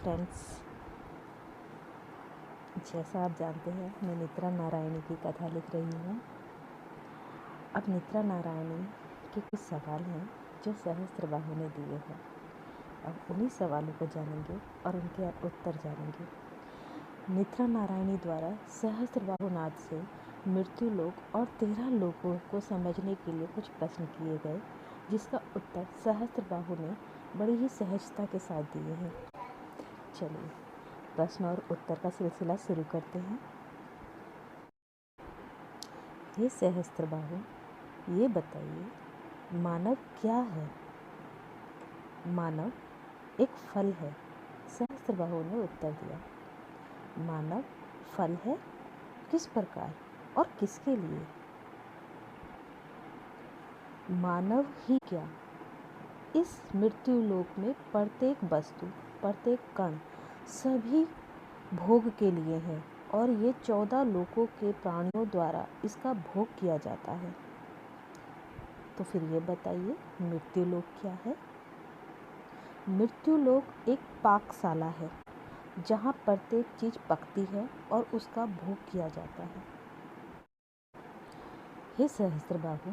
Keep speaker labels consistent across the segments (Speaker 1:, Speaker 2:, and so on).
Speaker 1: Friends, जैसा आप जानते हैं मैं नित्रा नारायणी की कथा लिख रही हूँ। अब नित्रा नारायणी के कुछ सवाल हैं जो सहस्त्रबाहु ने दिए हैं। अब उन्हीं सवालों को जानेंगे और उनके उत्तर जानेंगे। नित्रा नारायणी द्वारा सहस्त्रबाहु नाथ से मृत्यु लोक और 13 लोकों को समझने के लिए कुछ प्रश्न किए गए, जिसका उत्तर सहस्त्रबाहु ने बड़ी ही सहजता के साथ दिए हैं। चलिए प्रश्न और उत्तर का सिलसिला शुरू करते हैं। ये सहस्त्रबाहु, ये बताइए मानव क्या है? मानव एक फल है। सहस्त्रबाहु ने उत्तर दिया, मानव फल है। किस प्रकार और किसके लिए? मानव ही क्या, इस मृत्यु लोक में प्रत्येक वस्तु, प्रत्येक कण सभी भोग के लिए है और ये 14 लोकों के प्राणियों द्वारा इसका भोग किया जाता है। तो फिर ये बताइए मृत्यु लोक क्या है? मृत्यु लोक एक पाकशाला है जहाँ प्रत्येक चीज पकती है और उसका भोग किया जाता है। हे सहस्त्रबाहु,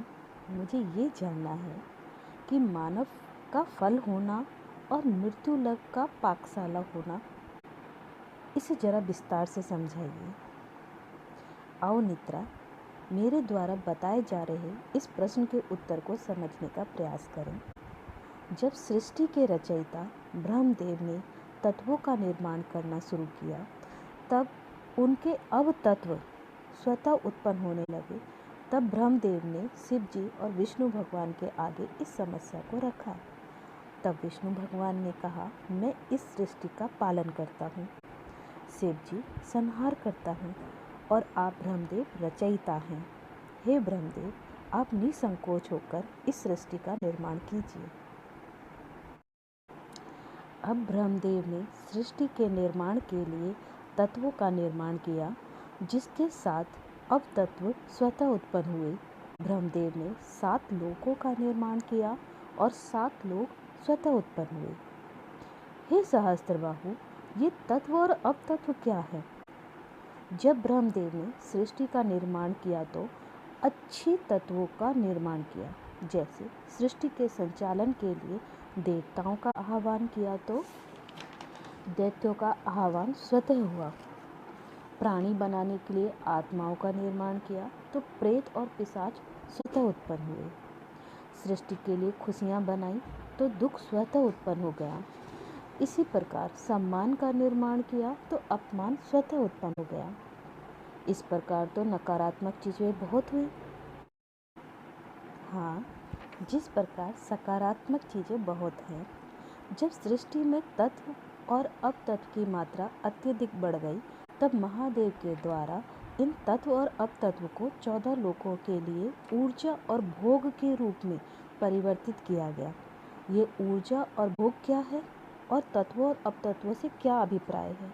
Speaker 1: मुझे ये जानना है कि मानव का फल होना और मृत्यु लोक का पाकशाला होना, इसे जरा विस्तार से समझाइए। आओ नित्रा, मेरे द्वारा बताए जा रहे इस प्रश्न के उत्तर को समझने का प्रयास करें। जब सृष्टि के रचयिता ब्रह्मदेव ने तत्वों का निर्माण करना शुरू किया, तब उनके अब तत्व स्वतः उत्पन्न होने लगे। तब ब्रह्मदेव ने शिव जी और विष्णु भगवान के आगे इस समस्या को रखा। तब विष्णु भगवान ने कहा, मैं इस सृष्टि का पालन करता हूँ। शिव जी संहार करता हूँ और आप ब्रह्मदेव रचयिता हैं। हे ब्रह्मदेव, आप निसंकोच होकर इस सृष्टि का निर्माण कीजिए। अब ब्रह्मदेव ने सृष्टि के निर्माण के लिए तत्वों का निर्माण किया, जिसके साथ अब तत्व स्वतः उत्पन्न हुए। ब्रह्मदेव ने 7 लोकों का निर्माण किया और 7 लोक स्वतः उत्पन्न हुए। हे सहस्त्रबाहु, ये तत्व और अब तत्व क्या है? जब ब्रह्मदेव ने सृष्टि का निर्माण किया तो अच्छी तत्वों का निर्माण किया। जैसे सृष्टि के संचालन के लिए देवताओं का आह्वान किया तो दैत्यों का आह्वान स्वतः हुआ। प्राणी बनाने के लिए आत्माओं का निर्माण किया तो प्रेत और पिशाच स्वतः उत्पन्न हुए। सृष्टि के लिए खुशियाँ बनाई तो दुख स्वतः उत्पन्न हो गया। इसी प्रकार सम्मान का निर्माण किया तो अपमान स्वतः उत्पन्न हो गया। इस प्रकार तो नकारात्मक चीज़ें बहुत हुई। हाँ, जिस प्रकार सकारात्मक चीज़ें बहुत हैं। जब सृष्टि में तत्व और अपतत्व की मात्रा अत्यधिक बढ़ गई, तब महादेव के द्वारा इन तत्व और अपतत्व को 14 लोकों के लिए ऊर्जा और भोग के रूप में परिवर्तित किया गया। ये ऊर्जा और भोग क्या है और तत्वों और अपतत्वों से क्या अभिप्राय है?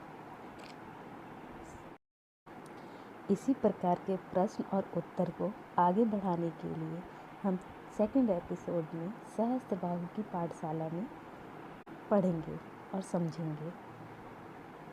Speaker 1: इसी प्रकार के प्रश्न और उत्तर को आगे बढ़ाने के लिए हम सेकंड एपिसोड में सहस्त्रबाहु की पाठशाला में पढ़ेंगे और समझेंगे।